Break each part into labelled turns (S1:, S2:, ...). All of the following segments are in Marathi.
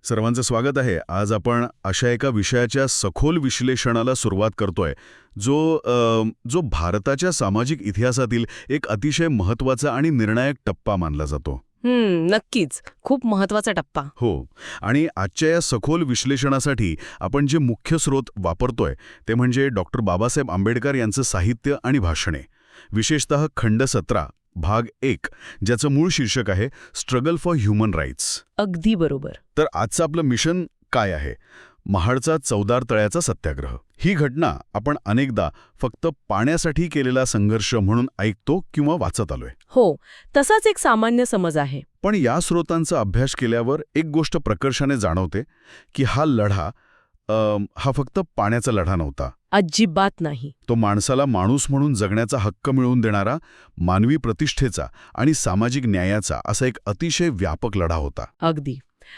S1: सर्वांचं स्वागत आहे. आज आपण अशा एका विषयाच्या सखोल विश्लेषणाला सुरुवात करतोय, जो भारताच्या सामाजिक इतिहासातील एक अतिशय महत्त्वाचा आणि निर्णायक टप्पा मानला जातो.
S2: नक्कीच. खूप महत्वाचा टप्पा.
S1: हो. आणि आजच्या या सखोल विश्लेषणासाठी आपण जे मुख्य स्रोत वापरतोय ते म्हणजे डॉक्टर बाबासाहेब आंबेडकर यांचं साहित्य आणि भाषणे, विशेषतः खंड 17 भाग 1, ज्याचं मूळ शीर्षक आहे स्ट्रगल फॉर ह्युमन राईट्स.
S2: अगदी बरोबर.
S1: तर आजचं आपलं मिशन काय आहे? महाडचा चवदार तळ्याचा सत्याग्रह. ही घटना आपण अनेकदा फक्त पाण्यासाठी केलेला संघर्ष म्हणून ऐकतो किंवा वाचत आलोय.
S2: हो, तसाच एक सामान्य समज आहे.
S1: पण या स्रोतांचा अभ्यास केल्यावर एक गोष्ट प्रकर्षाने जाणवते की हा लढा हा फक्त पाण्याचा लढा नव्हता.
S2: अजिबात नाही.
S1: तो माणसाला माणूस म्हणून जगण्याचा हक्क मिळवून देणारा, मानवी प्रतिष्ठेचा आणि सामाजिक न्यायाचा असा एक अतिशय व्यापक लढा होता.
S2: अगदी.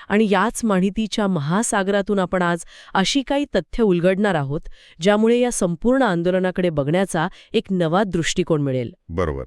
S2: आणि याच माहितीच्या महासागरातून आपण आज अशी काही तथ्य उलगडणार आहोत ज्यामुळे या संपूर्ण आंदोलनाकडे बघण्याचा एक नवा दृष्टिकोन मिळेल.
S1: बरोबर.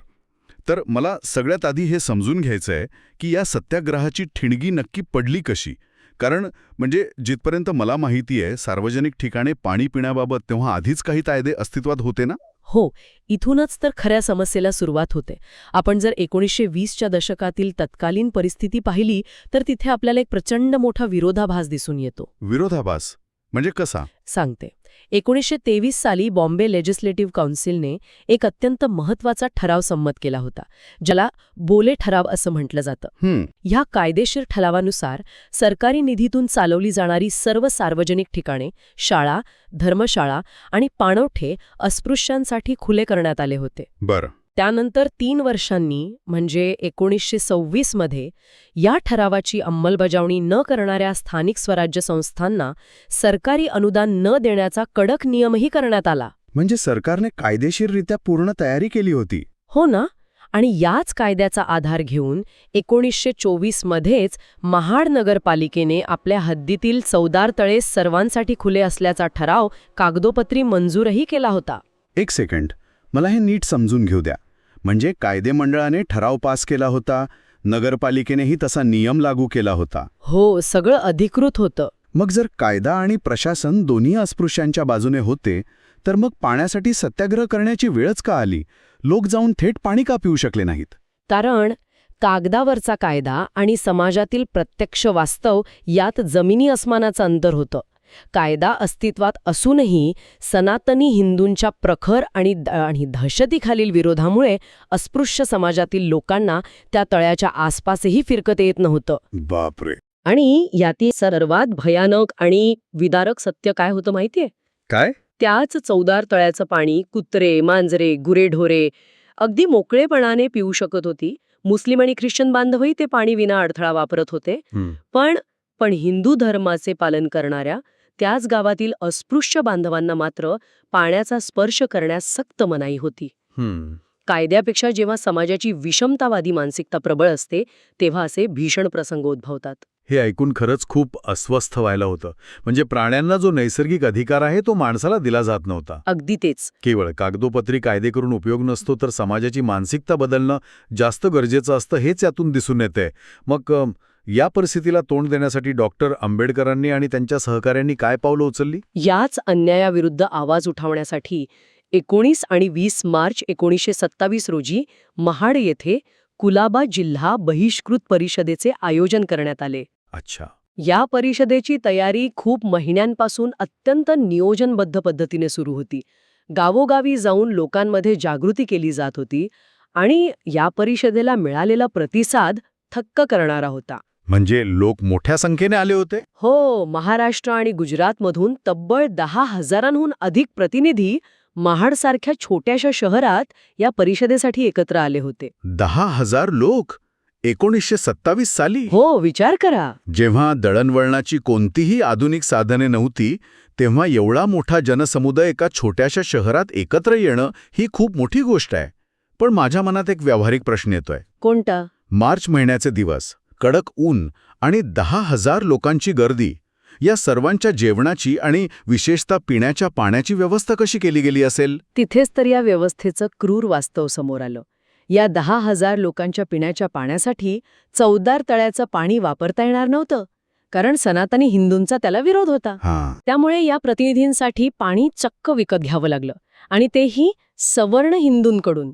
S1: तर मला सगळ्यात आधी हे समजून घ्यायचंय की या सत्याग्रहाची ठिणगी नक्की पडली कशी. कारण म्हणजे जिथपर्यंत मला माहिती आहे, सार्वजनिक ठिकाणे पाणी पिण्याबाबत तेव्हा आधीच काही कायदे अस्तित्वात होते ना?
S2: हो, इथूनच तर खऱ्या समस्येला सुरुवात होते. आपण जर 1920च्या दशकातील तत्कालीन परिस्थिती पाहिली तर तिथे आपल्याला एक प्रचंड मोठा विरोधाभास दिसून येतो.
S1: विरोधाभास म्हणजे कसा?
S2: सांगते. 1923 साली बॉम्बे लेजिस्लेटिव्ह काउन्सिलने एक अत्यंत महत्त्वाचा ठराव संमत केला होता, ज्याला बोले ठराव असं म्हटलं जातं. ह्या कायदेशीर ठरावानुसार सरकारी निधीतून चालवली जाणारी सर्व सार्वजनिक ठिकाणे, शाळा, धर्मशाळा आणि पाणवठे अस्पृश्यांसाठी खुले करण्यात आले होते.
S1: बरं.
S2: त्यानंतर 3 वर्षांनी म्हणजे 1926 मध्ये या ठरावाची अंमलबजावणी न करणाऱ्या स्थानिक स्वराज्य संस्थांना सरकारी अनुदान न देण्याचा कडक नियमही करण्यात आला.
S1: म्हणजे सरकारने कायदेशीररित्या पूर्ण तयारी केली होती.
S2: हो ना. आणि याच कायद्याचा आधार घेऊन 1924 मध्येच महाड नगरपालिकेने आपल्या हद्दीतील चवदार तळे सर्वांसाठी खुले असल्याचा ठराव कागदोपत्री मंजूरही केला होता.
S1: एक सेकंड, मला हे नीट समजून घेऊ द्या. म्हणजे कायदेमंडळाने ठराव पास केला होता, नगरपालिकेनेही तसा नियम लागू केला होता.
S2: हो, सगळं अधिकृत होतं.
S1: मग जर कायदा आणि प्रशासन दोन्ही अस्पृश्यांच्या बाजूने होते तर मग पाण्यासाठी सत्याग्रह करण्याची वेळच का आली? लोक जाऊन थेट पाणी का पिऊ शकले नाहीत?
S2: कारण कागदावरचा कायदा आणि समाजातील प्रत्यक्ष वास्तव यात जमिनी अस्मानाचं अंतर होतं. कायदा अस्तित्वात असूनही सनातनी हिंदूंच्या प्रखर आणि दहशतीखालील विरोधामुळे अस्पृश्य समाजातील लोकांना त्या तळ्याच्या आसपासही फिरकत येत नव्हतं.
S1: बापरे.
S2: आणि यातील सर्वात भयानक आणि विदारक सत्य काय होतं माहितीये?
S1: काय?
S2: त्याच चवदार तळ्याचं पाणी कुत्रे, मांजरे, गुरेढोरे अगदी मोकळेपणाने पिऊ शकत होती. मुस्लिम आणि ख्रिश्चन बांधवही ते पाणी विना अडथळा वापरत होते. पण हिंदू धर्माचे पालन करणाऱ्या त्याच गावातील अस्पृश्य बांधवांना मात्र पाण्याचा स्पर्श करण्यास सक्त मनाई होती. कायद्यापेक्षा जेव्हा समाजाची विषमतावादी मानसिकता प्रबळ असते तेव्हा असे भीषण प्रसंग उद्भवतात.
S1: हे ऐकून खरंच खूप अस्वस्थ व्हायला होतं. म्हणजे प्राण्यांना जो नैसर्गिक अधिकार आहे तो माणसाला दिला जात नव्हता.
S2: अगदी तेच.
S1: केवळ कागदोपत्री कायदे करून उपयोग नसतो, तर समाजाची मानसिकता बदलणं जास्त गरजेचं असतं, हेच यातून दिसून येते. मग या परिस्थितीला तोंड देण्यासाठी डॉक्टर आंबेडकरांनी आणि त्यांच्या सहकाऱ्यांनी काय पावलं उचलली?
S2: याच अन्यायाविरुद्ध आवाज उठवण्यासाठी 19 आणि 20 मार्च 1927 रोजी महाड येथे कुलाबा जिल्हा बहिष्कृत परिषदेचे आयोजन करण्यात आले.
S1: अच्छा.
S2: या परिषदेची तयारी खूप महिन्यांपासून अत्यंत नियोजनबद्ध पद्धतीने सुरू होती. गावोगावी जाऊन लोकांमध्ये जागृती केली जात होती आणि या परिषदेला मिळालेला प्रतिसाद थक्क करणारा होता.
S1: म्हणजे लोक मोठ्या संख्येने आले होते?
S2: हो, महाराष्ट्र आणि गुजरातमधून तब्बल 10,000हून अधिक प्रतिनिधी महाडसारख्या छोट्याशा शहरात या परिषदेसाठी एकत्र आले होते.
S1: 10,000 लोक 1927 साली?
S2: हो, विचार करा.
S1: जेव्हा दळणवळणाची कोणतीही आधुनिक साधने नव्हती तेव्हा एवढा मोठा जनसमुदाय एका छोट्याशा शहरात एकत्र येणं ही खूप मोठी गोष्ट आहे. पण माझ्या मनात एक व्यावहारिक प्रश्न येतोय.
S2: कोणता?
S1: मार्च महिन्याचे दिवस, कडक ऊन आणि 10,000 लोकांची गर्दी, या सर्वांच्या जेवणाची आणि विशेषतः पिण्याच्या पाण्याची व्यवस्था कशी केली गेली असेल?
S2: तिथेच तर या व्यवस्थेचं क्रूर वास्तव समोर आलं. या 10,000 लोकांच्या पिण्याच्या पाण्यासाठी चवदार तळ्याचं पाणी वापरता येणार नव्हतं. कारण सनातनी हिंदूंचा त्याला विरोध होता.
S1: हां.
S2: त्यामुळे या प्रतिनिधींसाठी पाणी चक्क विकत घ्यावं लागलं, आणि तेही सवर्ण हिंदूंकडून.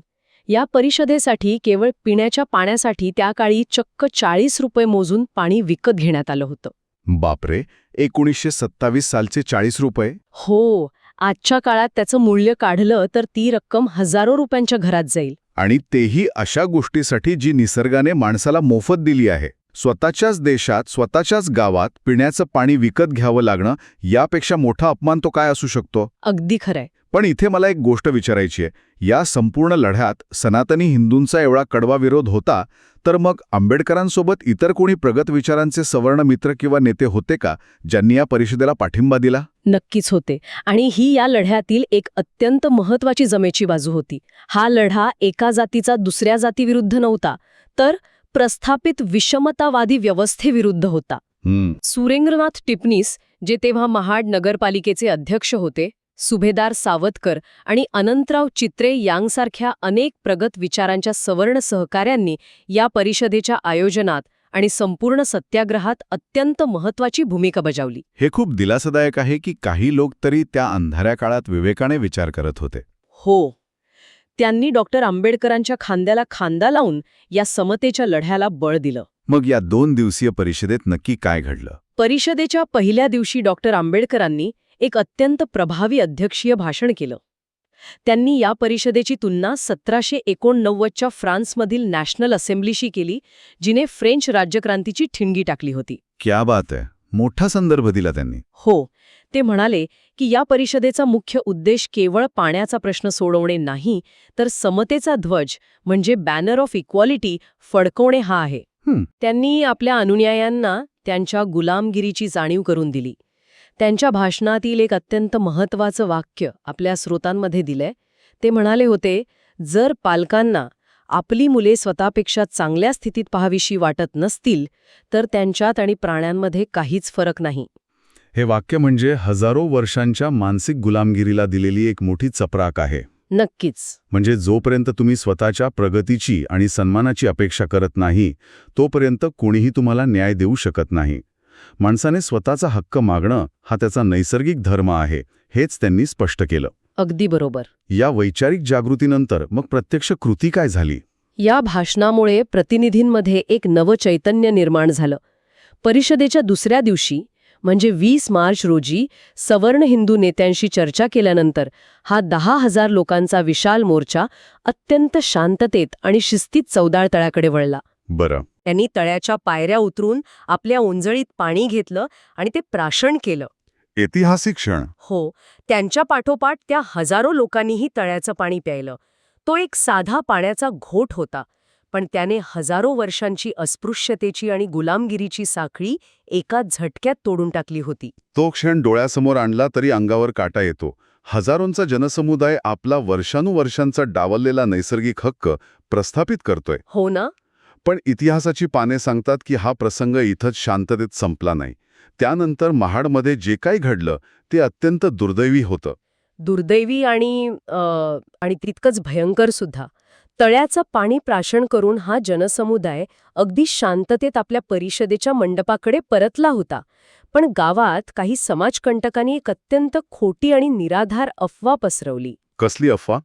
S2: या परिषदेसाठी केवळ पिण्याच्या पाण्यासाठी त्या काळी चक्क 40 रुपये मोजून पाणी विकत घेण्यात आलं होतं.
S1: बापरे, 1927 सालचे 40 रुपये?
S2: हो, आजच्या काळात त्याचं मूल्य काढलं तर ती रक्कम हजारो रुपयांच्या घरात जाईल.
S1: आणि तेही अशा गोष्टीसाठी जी निसर्गाने माणसाला मोफत दिली आहे. स्वतःच्याच देशात, स्वतःच्याच गावात पिण्याचं पाणी विकत घ्यावं लागणं, यापेक्षा मोठा अपमान तो काय असू शकतो?
S2: अगदी खरंय.
S1: पण इथे मला एक गोष्ट विचारायची आहे. या संपूर्ण लढ्यात सनातनी हिंदूंचा एवढा कडवा विरोध होता, तर मग आंबेडकरांसोबत इतर कोणी प्रगत विचारांचे सवर्ण मित्र किंवा नेते होते का, ज्यांनी या परिषदेला पाठिंबा दिला?
S2: नक्कीच होते. आणि ही या लढ्यातील एक अत्यंत महत्वाची जमेची बाजू होती. हा लढा एका जातीचा दुसऱ्या जातीविरुद्ध नव्हता, तर प्रस्थापित विषमतावादी व्यवस्थेविरुद्ध होता. सुरेंद्रनाथ टिपणीस, जे तेव्हा महाड नगरपालिकेचे अध्यक्ष होते, सुभेदार सावतकर आणि अनंतराव चित्रे यांसारख्या अनेक प्रगत विचारांच्या सवर्ण सहकाऱ्यांनी या परिषदेच्या आयोजनात आणि संपूर्ण सत्याग्रहात अत्यंत महत्वाची भूमिका बजावली.
S1: हे खूप दिलासादायक आहे की काही लोक तरी त्या अंधाऱ्या काळात विवेकाने विचार करत होते.
S2: हो, त्यांनी डॉक्टर आंबेडकरांच्या खांद्याला खांदा लावून या समतेच्या लढ्याला बळ दिलं.
S1: मग या 2 दिवसीय परिषदेत नक्की काय घडलं?
S2: परिषदेच्या पहिल्या दिवशी डॉक्टर आंबेडकरांनी एक अत्यंत प्रभावी अध्यक्षीय भाषण केलं. त्यांनी या परिषदेची तुलना 1789च्या फ्रान्समधील नॅशनल असेंब्लीशी केली, जिने फ्रेंच राज्यक्रांतीची ठिणगी टाकली होती.
S1: क्या बात आहे, मोठा संदर्भ दिला त्यांनी.
S2: हो, ते म्हणाले की या परिषदेचा मुख्य उद्देश केवळ पाण्याचा प्रश्न सोडवणे नाही, तर समतेचा ध्वज म्हणजे बॅनर ऑफ इक्वालिटी फडकवणे हा आहे. त्यांनी आपल्या अनुयायांना त्यांच्या गुलामगिरीची जाणीव करून दिली. त्यांच्या भाषणातील एक अत्यंत महत्त्वाचं वाक्य आपल्या श्रोतांमध्ये दिलंय. ते म्हणाले होते, जर पालकांना आपली मुले स्वतःपेक्षा चांगल्या स्थितीत पाहावीशी वाटत नसतील, तर त्यांच्यात आणि प्राण्यांमध्ये काहीच फरक नाही.
S1: हे वाक्य म्हणजे हजारो वर्षांच्या मानसिक गुलामगिरीला दिलेली एक मोठी चपराक आहे.
S2: नक्कीच.
S1: म्हणजे जोपर्यंत तुम्ही स्वतःच्या प्रगतीची आणि सन्मानाची अपेक्षा करत नाही, तोपर्यंत कोणीही तुम्हाला न्याय देऊ शकत नाही. माणसाने स्वतःचा हक्क मागणं हा त्याचा नैसर्गिक धर्म आहे, हेच त्यांनी स्पष्ट केलं.
S2: अगदी बरोबर.
S1: या वैचारिक जागृतीनंतर मग प्रत्यक्ष कृती काय झाली?
S2: या भाषणामुळे प्रतिनिधींमध्ये एक नवचैतन्य निर्माण झालं. परिषदेच्या दुसऱ्या दिवशी म्हणजे 20 मार्च रोजी सवर्ण हिंदू नेत्यांशी चर्चा केल्यानंतर हा 10,000 लोकांचा विशाल मोर्चा अत्यंत शांततेत आणि शिस्तीत चौदाळ तळ्याकडे वळला.
S1: बरं.
S2: त्यांनी तळ्याच्या पायऱ्या उतरून आपल्या ओंजळीत पाणी घेतलं आणि ते प्राशन केलं.
S1: ऐतिहासिक क्षण.
S2: हो, त्यांच्या पाठोपाठ त्या हजारो लोकांनीही तळ्याचं पाणी प्यायलं. तो एक साधा पाण्याचा घोट होता, पण त्याने हजारो वर्षांची अस्पृश्यतेची आणि गुलामगिरीची साखळी एका झटक्यात तोडून टाकली होती.
S1: तो क्षण डोळ्यासमोर आणला तरी अंगावर काटा येतो. हजारोंचा जनसमुदाय आपला वर्षानुवर्षांचा डावललेला नैसर्गिक हक्क प्रस्थापित करतोय.
S2: हो ना?
S1: पण इतिहासाची पाने सांगतात की हा प्रसंग इथंच शांततेत संपला नाही. त्यानंतर महाडमध्ये जे काही घडलं ते अत्यंत दुर्दैवी होतं.
S2: दुर्दैवी आणि तितकंच भयंकर सुद्धा. तळ्याचं पाणी प्राशन करून हा जनसमुदाय अगदी शांततेत आपल्या परिषदेच्या मंडपाकडे परतला होता. पण गावात काही समाजकंटकांनी एक अत्यंत खोटी आणि निराधार अफवा पसरवली.
S1: कसली अफवा?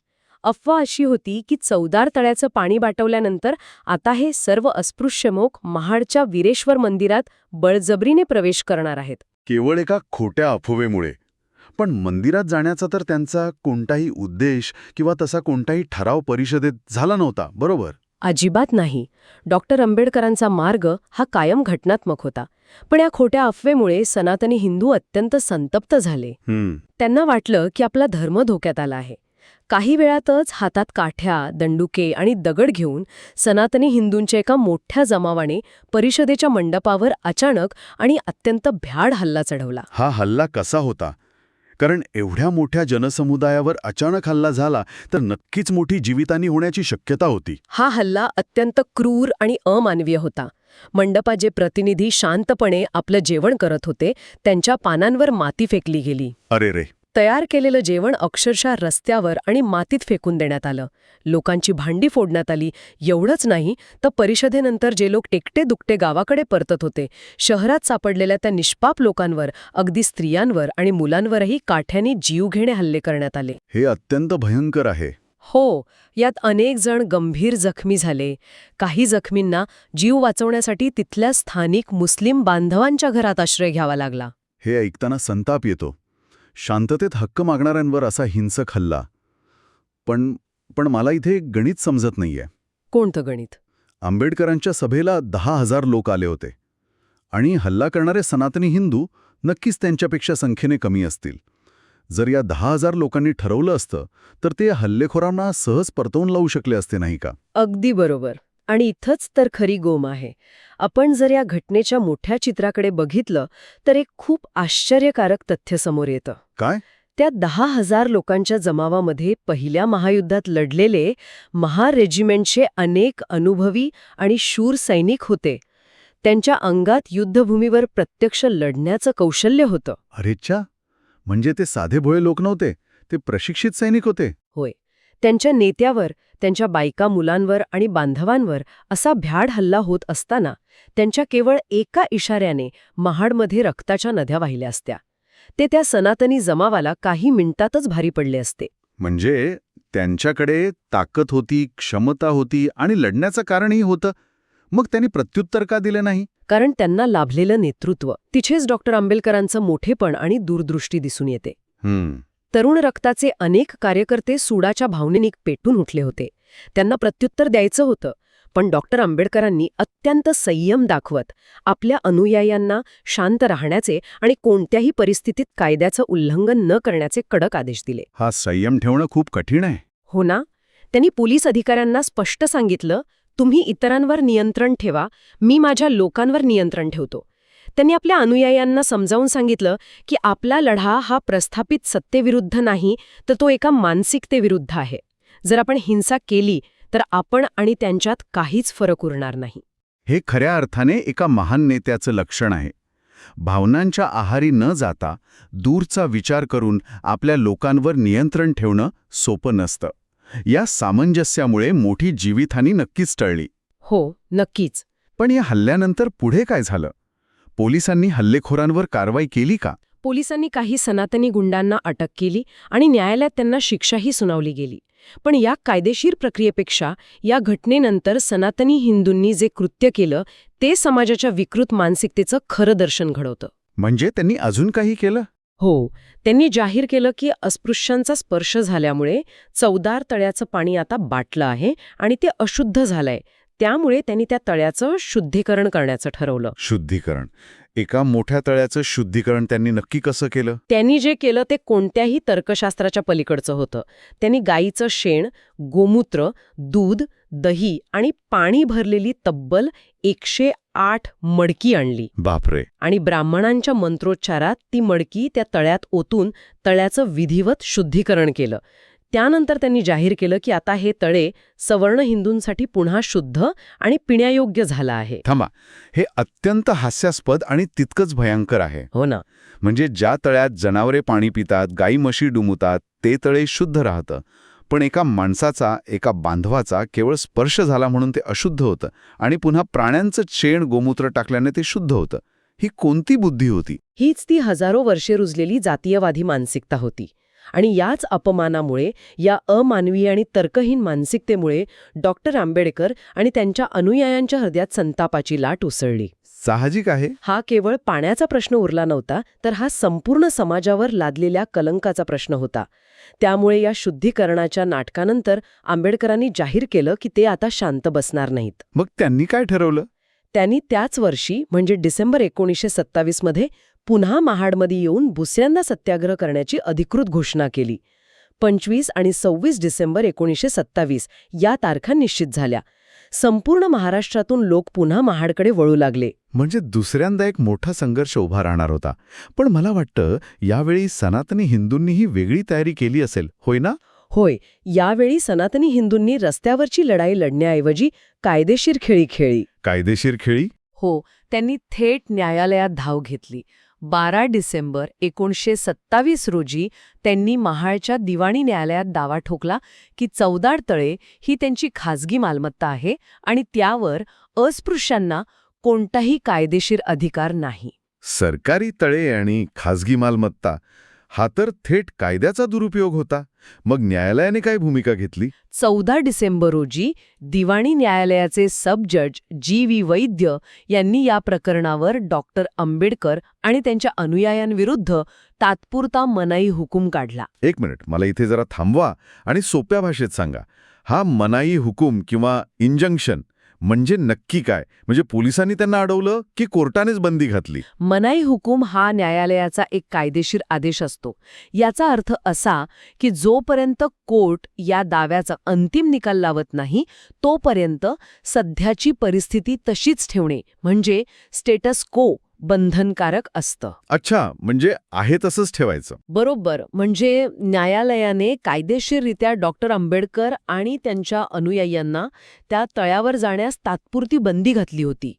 S2: अफवा अशी होती की चौदार तळ्याचं पाणी बाटवल्यानंतर आता हे सर्व अस्पृश्यमोक महाडच्या वीरेश्वर मंदिरात बळजबरीने प्रवेश करणार आहेत.
S1: केवळ एका खोट्या अफवेमुळे. पण मंदिरात जाण्याचा तर त्यांचा कोणताही उद्देश किंवा तसा कोणताही ठराव परिषदेत झाला नव्हता, बरोबर?
S2: अजिबात नाही. डॉक्टर आंबेडकरांचा मार्ग हा कायम घटनात्मक होता. पण या खोट्या अफवेमुळे सनातनी हिंदू अत्यंत संतप्त झाले. त्यांना वाटलं की आपला धर्म धोक्यात आला आहे. काही वेळातच हातात काठ्या, दंडुके आणि दगड घेऊन सनातनी हिंदूंच्या एका मोठ्या जमावाने परिषदेच्या मंडपावर अचानक आणि अत्यंत भ्याड हल्ला चढवला.
S1: हा हल्ला कसा होता? कारण एवढ्या मोठ्या जनसमुदायावर अचानक हल्ला झाला तर नक्कीच मोठी जीवितहानी होण्याची शक्यता होती.
S2: हा हल्ला अत्यंत क्रूर आणि अमानवीय होता. मंडपाचे प्रतिनिधी शांतपणे आपलं जेवण करत होते, त्यांच्या पानांवर माती फेकली गेली.
S1: अरे रे.
S2: तयार केलेलं जेवण अक्षरशः रस्त्यावर आणि मातीत फेकून देण्यात आलं. लोकांची भांडी फोडण्यात आली. एवढंच नाही तर परिषदेनंतर जे लोक एकटे दुकटे गावाकडे परतत होते, शहरात सापडलेल्या त्या निष्पाप लोकांवर, अगदी स्त्रियांवर आणि मुलांवरही काठ्याने जीवघेणे हल्ले करण्यात आले.
S1: हे अत्यंत भयंकर आहे.
S2: हो, यात अनेक जण गंभीर जखमी झाले. काही जखमींना जीव वाचवण्यासाठी तिथल्या स्थानिक मुस्लिम बांधवांच्या घरात आश्रय घ्यावा लागला.
S1: हे ऐकताना संताप येतो. शांततेत हक्क मागणाऱ्यांवर असा हिंसक हल्ला. पण मला इथे एक गणित समजत नाहीये.
S2: कोणतं गणित?
S1: आंबेडकरांच्या सभेला 10,000 लोक आले होते आणि हल्ला करणारे सनातनी हिंदू नक्कीच त्यांच्यापेक्षा संख्येने कमी असतील. जर या 10,000 लोकांनी ठरवलं असतं तर ते हल्लेखोरांना सहज परतवून लावू शकले असते नाही का?
S2: अगदी बरोबर. आणि इथंच तर खरी गोम आहे. आपण जर या घटनेच्या मोठ्या चित्राकडे बघितलं तर एक खूप आश्चर्यकारक तथ्य समोर येतं.
S1: काय?
S2: त्या 10,000 लोकांच्या जमावामध्ये पहिल्या महायुद्धात लढलेले महार रेजिमेंटचे अनेक अनुभवी आणि शूर सैनिक होते. त्यांच्या अंगात युद्धभूमीवर प्रत्यक्ष लढण्याचं कौशल्य होतं.
S1: अरेच्छा, म्हणजे ते साधे भोळे लोक नव्हते, ते प्रशिक्षित सैनिक होते.
S2: होय. त्यांच्या नेत्यावर, त्यांच्या बायका मुलांवर आणि बांधवांवर असा भ्याड हल्ला होत असताना त्यांच्या केवळ एका इशाऱ्याने महाडमध्ये रक्ताच्या नद्या वाहिल्या असत्या. ते त्या सनातनी जमावाला काही मिनिटातच भारी पडले असते.
S1: म्हणजे त्यांच्याकडे ताकद होती, क्षमता होती आणि लढण्याचं कारणही होतं. मग त्यांनी प्रत्युत्तर का दिले नाही?
S2: कारण त्यांना लाभलेलं नेतृत्व. तिथेच डॉक्टर आंबेडकरांचं मोठेपण आणि दूरदृष्टी दिसून येते. तरुण रक्ताचे अनेक कार्यकर्ते सूडाच्या भावनेने पेटून उठले होते. त्यांना प्रत्युत्तर द्यायचं होतं. पण डॉक्टर आंबेडकरांनी अत्यंत संयम दाखवत आपल्या अनुयायांना शांत राहण्याचे आणि कोणत्याही परिस्थितीत कायद्याचं उल्लंघन न करण्याचे कडक आदेश दिले.
S1: हा संयम ठेवणं खूप कठीण आहे.
S2: हो ना? त्यांनी पोलीस अधिकाऱ्यांना स्पष्ट सांगितलं, तुम्ही इतरांवर नियंत्रण ठेवा, मी माझ्या लोकांवर नियंत्रण ठेवतो. त्यांनी आपल्या अनुयायांना समजावून सांगितलं की आपला लढा हा प्रस्थापित सत्तेविरुद्ध नाही, तर तो एका मानसिकतेविरुद्ध आहे. जर आपण हिंसा केली तर आपण आणि त्यांच्यात काहीच फरक उरणार नाही.
S1: हे खऱ्या अर्थाने एका महान नेत्याचं लक्षण आहे. भावनांच्या आहारी न जाता दूरचा विचार करून आपल्या लोकांवर नियंत्रण ठेवणं सोपं नसतं. या सामंजस्यामुळे मोठी जीवितहानी नक्कीच टळली.
S2: हो, नक्कीच.
S1: पण या हल्ल्यानंतर पुढे काय झालं? पोलिसांनी हल्लेखोरांवर कारवाई केली का?
S2: पोलिसांनी काही सनातनी गुंडांना अटक केली आणि न्यायालयात त्यांना शिक्षाही सुनावली गेली. पण या कायदेशीर प्रक्रियेपेक्षा या घटनेनंतर सनातनी हिंदूंनी जे कृत्य केलं ते समाजाच्या विकृत मानसिकतेचं खरं दर्शन घडवतं.
S1: म्हणजे त्यांनी अजून काही केलं?
S2: हो, त्यांनी जाहीर केलं की अस्पृश्यांचा स्पर्श झाल्यामुळे चवदार तळ्याचं पाणी आता बाटलं आहे आणि ते अशुद्ध झालंय. त्यामुळे त्यांनी त्या तळ्याचं शुद्धीकरण करण्याचं ठरवलं.
S1: शुद्धीकरण? एका मोठ्या तळ्याचं शुद्धीकरण त्यांनी नक्की कसं केलं?
S2: त्यांनी जे केलं ते कोणत्याही तर्कशास्त्राच्या पलीकडचं होतं. त्यांनी गाईचं शेण, गोमूत्र, दूध, दही आणि पाणी भरलेली तब्बल 108 मडकी आणली.
S1: बापरे.
S2: आणि ब्राह्मणांच्या मंत्रोच्चारात ती मडकी त्या तळ्यात ओतून तळ्याचं विधिवत शुद्धीकरण केलं. त्यानंतर त्यांनी जाहीर केलं की आता हे तळे सवर्ण हिंदूंसाठी पुन्हा शुद्ध आणि पिण्यायोग्य झालं आहे.
S1: थांबा, हे अत्यंत हास्यास्पद आणि तितकंच भयंकर आहे.
S2: हो ना.
S1: म्हणजे ज्या तळ्यात जनावरे पाणी पितात, गाई म्हशी डुमुतात, ते तळे शुद्ध राहतं. पण एका माणसाचा, एका बांधवाचा केवळ स्पर्श झाला म्हणून ते अशुद्ध होतं आणि पुन्हा प्राण्यांचं शेण गोमूत्र टाकल्याने ते शुद्ध होतं. ही कोणती बुद्धी होती?
S2: हीच ती हजारो वर्षे रुजलेली जातीयवादी मानसिकता होती. आणि याच अपमानामुळे, या अमानवी आणि तर्कहीन मानसिकतेमुळे डॉक्टर आंबेडकर आणि त्यांच्या अनुयायांच्या हृदयात संतापाची लाट उसळली.
S1: साहजिक आहे.
S2: हा केवळ पाण्याचा प्रश्न उरला नव्हता, तर हा संपूर्ण समाजावर लादलेल्या कलंकाचा प्रश्न होता. त्यामुळे या शुद्धीकरणाच्या नाटकानंतर आंबेडकरांनी जाहीर केलं की ते आता शांत बसणार नाहीत.
S1: मग त्यांनी काय ठरवलं?
S2: त्यांनी त्याच वर्षी म्हणजे डिसेंबर 1927 मध्ये पुन्हा महाडमध्ये येऊन दुसऱ्यांदा सत्याग्रह करण्याची अधिकृत घोषणा केली. 25 आणि 26 डिसेंबर 1927 या तारखा निश्चित झाल्या. संपूर्ण महाराष्ट्रातून लोक पुन्हा महाडकडे वळू लागले.
S1: म्हणजे दुसऱ्यांदा एक मोठा संघर्ष उभा राहणार होता. पण मला वाटतं यावेळी सनातनी हिंदूंनीही वेगळी तयारी केली असेल, होय ना?
S2: होय, यावेळी सनातनी हिंदूंनी रस्त्यावरची लढाई लढण्याऐवजी कायदेशीर खेळी खेळली.
S1: कायदेशीर खेळी?
S2: हो, त्यांनी थेट न्यायालयात धाव घेतली. 12 डिसेंबर 1927 रोजी त्यांनी महाडच्या दिवाणी न्यायालयात दावा ठोकला की चौदार तळे ही त्यांची खाजगी मालमत्ता आहे आणि त्यावर अस्पृश्यांना कोणताही कायदेशीर अधिकार नाही.
S3: सरकारी तळे आणि खाजगी मालमत्ता हा तर थेट कायद्याचा दुरुपयोग होता. मग न्यायालयाने काय भूमिका घेतली?
S2: 14 डिसेंबर रोजी दिवाणी न्यायालयाचे सब जज G.V. वैद्य यांनी या प्रकरणावर डॉक्टर आंबेडकर आणि त्यांच्या अनुयायांविरुद्ध तात्पुरता मनाई हुकूम काढला.
S3: एक मिनिट, मला इथे जरा थांबवा आणि सोप्या भाषेत सांगा. हा मनाई हुकूम किंवा इंजंक्शन म्हणजे नक्की काय? म्हणजे पोलिसांनी त्यांना अडवलं की कोर्टानेच बंदी घातली?
S2: मनाई हुकूम हा न्यायालयाचा एक कायदेशीर आदेश असतो. याचा अर्थ असा की जोपर्यंत कोर्ट या दाव्याचा अंतिम निकाल लावत नाही तोपर्यंत सध्याची परिस्थिती तशीच ठेवणे म्हणजे स्टेटस को बंधनकारक असतं.
S3: अच्छा, म्हणजे आहे तसंच ठेवायचं.
S2: बरोबर. म्हणजे न्यायालयाने कायदेशीररित्या डॉक्टर आंबेडकर आणि त्यांच्या अनुयायांना त्या तळ्यावर जाण्यास तात्पुरती बंदी घातली होती.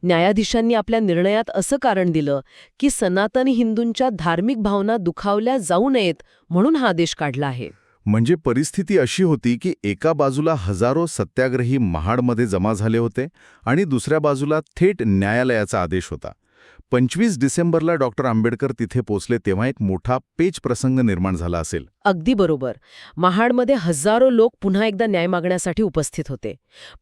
S2: न्यायाधीशांनी आपल्या निर्णयात असं कारण दिलं की सनातनी हिंदूंच्या धार्मिक भावना दुखावल्या जाऊ नयेत म्हणून हा आदेश काढला आहे.
S3: म्हणजे परिस्थिती अशी होती की एका बाजूला हजारो सत्याग्रही महाडमध्ये जमा झाले होते आणि दुसऱ्या बाजूला थेट न्यायालयाचा आदेश होता. 25 डिसेंबरला डॉक्टर आंबेडकर तिथे पोचले तेव्हा एक मोठा पेच प्रसंग निर्माण झाला असेल.
S2: अगदी बरोबर. महाडमध्ये हजारो लोक पुन्हा एकदा न्याय मागण्यासाठी उपस्थित होते.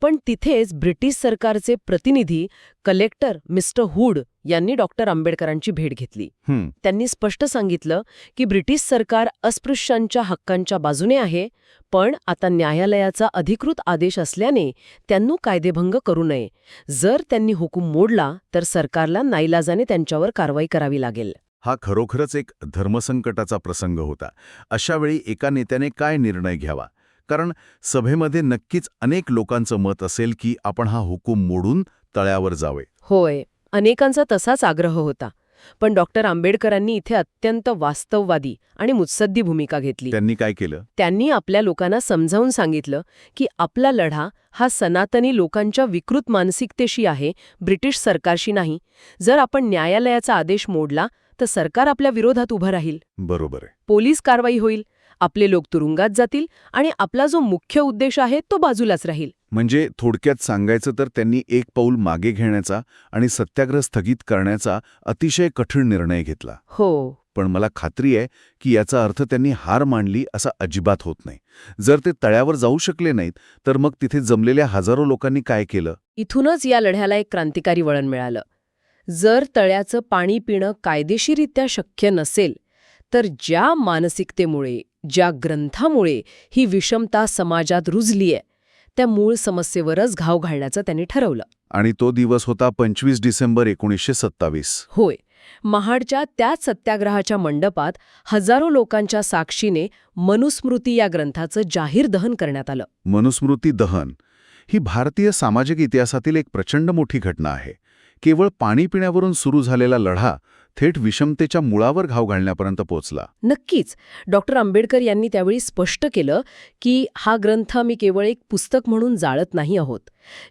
S2: पण तिथेच ब्रिटिश सरकारचे प्रतिनिधी कलेक्टर मिस्टर हुड यांनी डॉक्टर आंबेडकरांची भेट घेतली. त्यांनी स्पष्ट सांगितलं की ब्रिटिश सरकार अस्पृश्यांच्या हक्कांच्या बाजूने आहे, पण आता न्यायालयाचा अधिकृत आदेश असल्याने त्यांनी कायदेभंग करू नये. जर त्यांनी हुकूम मोडला तर सरकारला नाईलाजाने त्यांच्यावर कारवाई करावी लागेल.
S3: हा खरोखरच एक धर्मसंकटाचा प्रसंग होता. अशावेळी एका नेत्याने काय निर्णय घ्यावा? कारण सभेमध्ये नक्कीच अनेक लोकांचं मत असेल की आपण हा हुकूम मोडून तळ्यावर जावे.
S2: होय, अनेकांचा तसाच आग्रह होता. पण डॉक्टर आंबेडकरांनी इथे अत्यंत वास्तववादी आणि मुत्सद्दी भूमिका घेतली.
S3: त्यांनी काय केलं?
S2: त्यांनी आपल्या लोकांना समजावून सांगितलं की आपला लढा हा सनातनी लोकांच्या विकृत मानसिकतेशी आहे, ब्रिटिश सरकारशी नाही. जर आपण न्यायालयाचा आदेश मोडला तर सरकार आपल्या विरोधात उभं राहील.
S3: बरोबर आहे.
S2: पोलीस कारवाई होईल, आपले लोक तुरुंगात जातील आणि आपला जो मुख्य उद्देश आहे तो बाजूलाच राहील.
S3: म्हणजे थोडक्यात सांगायचं तर त्यांनी एक पाऊल मागे घेण्याचा आणि सत्याग्रह स्थगित करण्याचा अतिशय कठीण निर्णय घेतला.
S2: हो,
S3: पण मला खात्री आहे की याचा अर्थ त्यांनी हार मानली असा अजिबात होत नाही. जर ते तळ्यावर जाऊ शकले नाहीत तर मग तिथे जमलेल्या हजारो लोकांनी काय केलं?
S2: इथूनच या लढ्याला एक क्रांतिकारी वळण मिळालं. जर तळ्याचं पाणी पिणं कायदेशीररित्या शक्य नसेल तर ज्या मानसिकतेमुळे, ज्या ग्रंथामुळे ही विषमता समाजात रुजलीय त्या मूळ समस्येवरच घाव घालण्याचं त्यांनी ठरवलं.
S3: आणि तो दिवस होता 25 डिसेंबर 1927.
S2: होय. महाडच्या त्याच सत्याग्रहाच्या मंडपात हजारो लोकांच्या साक्षीने मनुस्मृती या ग्रंथाचं जाहीर दहन करण्यात आलं.
S3: मनुस्मृती दहन ही भारतीय सामाजिक इतिहासातील एक प्रचंड मोठी घटना आहे. केवळ पाणी पिण्यावरून सुरू झालेला लढा थेट विषमतेच्या मुळावर घाव घालण्यापर्यंत पोहोचला.
S2: नक्कीच. डॉक्टर आंबेडकर यांनी त्यावेळी स्पष्ट केलं की हा ग्रंथ आम्ही केवळ एक पुस्तक म्हणून जाळत नाही आहोत.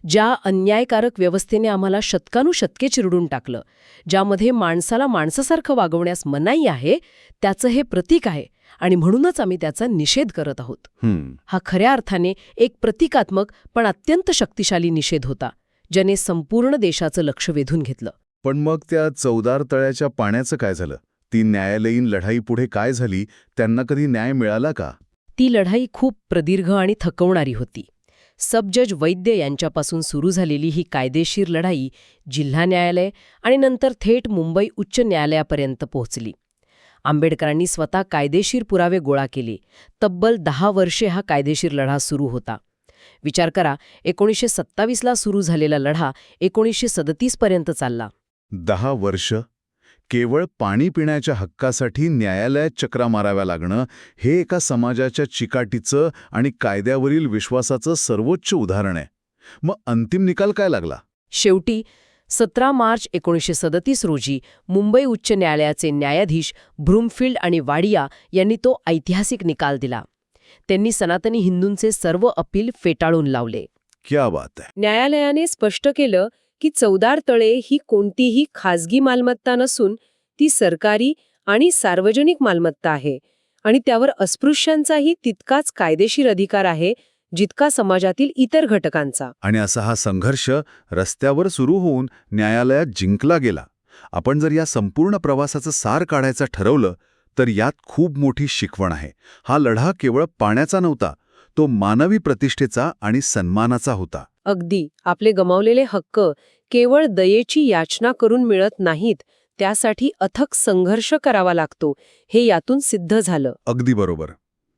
S2: ज्या अन्यायकारक व्यवस्थेने आम्हाला शतकानुशतके चिरडून टाकलं, ज्यामध्ये माणसाला माणसासारखं वागवण्यास मनाई आहे, त्याचं हे प्रतीक आहे आणि म्हणूनच आम्ही त्याचा निषेध करत आहोत. हा खऱ्या अर्थाने एक प्रतिकात्मक पण अत्यंत शक्तिशाली निषेध होता, ज्याने संपूर्ण देशाचं लक्ष वेधून घेतलं.
S3: पण मग त्या चौदार तळ्याच्या पाण्याचं काय झालं? ती न्यायालयीन लढाई पुढे काय झाली? त्यांना कधी न्याय मिळाला का?
S2: ती लढाई खूप प्रदीर्घ आणि थकवणारी होती. सब जज वैद्य यांच्यापासून सुरू झालेली ही कायदेशीर लढाई जिल्हा न्यायालय आणि नंतर थेट मुंबई उच्च न्यायालयापर्यंत पोहोचली. आंबेडकरांनी स्वतः कायदेशीर पुरावे गोळा केले. तब्बल 10 वर्षे हा कायदेशीर लढा सुरू होता. विचार करा, 1927ला सुरू झालेला लढा 1937 पर्यंत चालला.
S3: 10 वर्ष केवळ पाणी पिण्याच्या हक्कासाठी न्यायालयात चक्रा माराव्या लागणं हे एका समाजाच्या चिकाटीचं आणि कायद्यावरील विश्वासाचं सर्वोच्च उदाहरण आहे. मग अंतिम निकाल काय लागला?
S2: शेवटी 17 मार्च 1937 रोजी मुंबई उच्च न्यायालयाचे न्यायाधीश ब्रूमफिल्ड आणि वाडिया यांनी तो ऐतिहासिक निकाल दिला. त्यांनी सनातनी हिंदूंचे सर्व अपील फेटाळून लावले.
S3: क्या बात आहे.
S2: न्यायालयाने स्पष्ट केलं की चौदार तळे ही कोणतीही खाजगी मालमत्ता नसून ती सरकारी आणि सार्वजनिक मालमत्ता आहे आणि त्यावर अस्पृश्यांचाही तितकाच कायदेशीर अधिकार आहे जितका समाजातील इतर घटकांचा.
S3: आणि असा हा संघर्ष रस्त्यावर सुरू होऊन न्यायालयात जिंकला गेला. आपण जर या संपूर्ण प्रवासाचं सार काढायचं ठरवलं तर यात खूप मोठी शिकवण आहे. हा लढा केवळ पाण्याचा नव्हता, तो मानवी प्रतिष्ठेचा आणि सन्मानाचा होता.
S2: अगदी आपले गमावलेले हक्क केवळ दयेची याचना करून मिळत नाहीत, त्यासाठी अथक संघर्ष करावा लागतो, हे यातून सिद्ध झालं.
S3: अगदी बरोबर.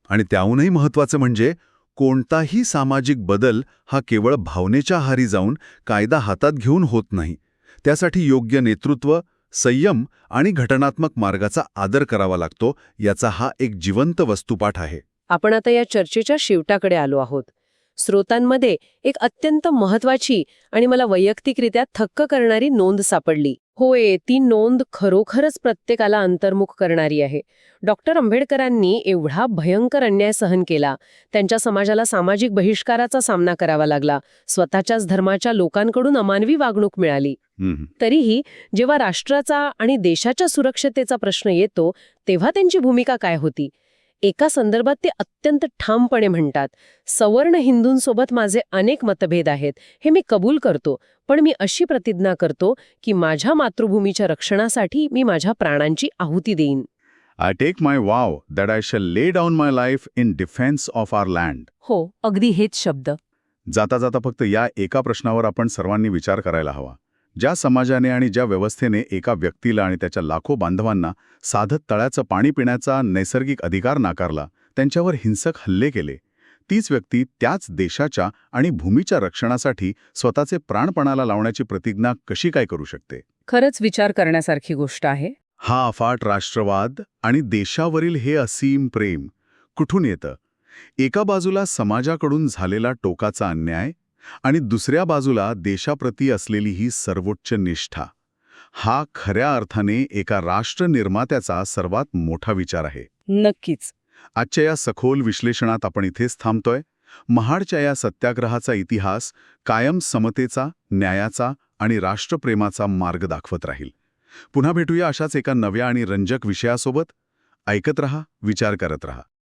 S3: आणि त्याहूनही महत्त्वाचं म्हणजे कोणताही सामाजिक बदल हा केवळ भावनेच्या आहारी जाऊन कायदा हातात घेऊन होत नाही. त्यासाठी योग्य नेतृत्व, संयम आणि घटनात्मक मार्गाचा आदर करावा लागतो, याचा हा एक जिवंत वस्तुपाठ आहे.
S2: आपण आता या चर्चेच्या शेवटाकडे आलो आहोत. स्रोतांमध्ये एक अत्यंत महत्वाची आणि मला वैयक्तिकरित्या थक्क करणारी नोंद सापडली. होय, ती नोंद खरोखरच प्रत्येकाला अंतर्मुख करणारी आहे. डॉक्टर आंबेडकरांनी एवढा भयंकर अन्याय सहन केला, त्यांच्या समाजाला सामाजिक बहिष्काराचा सामना करावा लागला, स्वतःच्याच धर्माच्या लोकांकडून अमानवी वागणूक मिळाली. तरीही जेव्हा राष्ट्राचा आणि देशाच्या सुरक्षतेचा प्रश्न येतो तेव्हा त्यांची भूमिका काय होती? एका संदर्भात ते अत्यंत ठामपणे म्हणतात, सवर्ण हिंदूंसोबत माझे अनेक मतभेद आहेत, हे मी कबूल करतो, पण मी अशी प्रतिज्ञा करतो की माझ्या मातृभूमीच्या रक्षणासाठी मी माझ्या प्राणांची आहुती देईन.
S1: I take my vow that I shall lay down my life in defence of our land.
S2: हो, अगदी हेच शब्द.
S1: जाता जाता फक्त या एका प्रश्नावर आपण सर्वांनी विचार करायला हवा. ज्या समाजाने आणि ज्या व्यवस्थेने एका व्यक्तीला आणि त्याच्या लाखो बांधवांना साधत तळ्याचं पाणी पिण्याचा नैसर्गिक अधिकार नाकारला, त्यांच्यावर हिंसक हल्ले केले, तीच व्यक्ती त्याच देशाच्या आणि भूमीच्या रक्षणासाठी स्वतःचे प्राणपणाला लावण्याची प्रतिज्ञा कशी काय करू शकते?
S2: खरंच विचार करण्यासारखी गोष्ट आहे.
S1: हा अफाट राष्ट्रवाद आणि देशावरील हे असीम प्रेम कुठून येतं? एका बाजूला समाजाकडून झालेला टोकाचा अन्याय आणि दुसऱ्या बाजूला देशाप्रती असलेली ही सर्वोच्च निष्ठा. हा खऱ्या अर्थाने एका राष्ट्रनिर्मात्याचा सर्वात मोठा विचार आहे.
S2: नक्कीच.
S1: आजच्या या सखोल विश्लेषणात आपण इथेच थांबतोय. महाडच्या या सत्याग्रहाचा इतिहास कायम समतेचा, न्यायाचा आणि राष्ट्रप्रेमाचा मार्ग दाखवत राहील. पुन्हा भेटूया अशाच एका नव्या आणि रंजक विषयासोबत. ऐकत रहा, विचार करत रहा.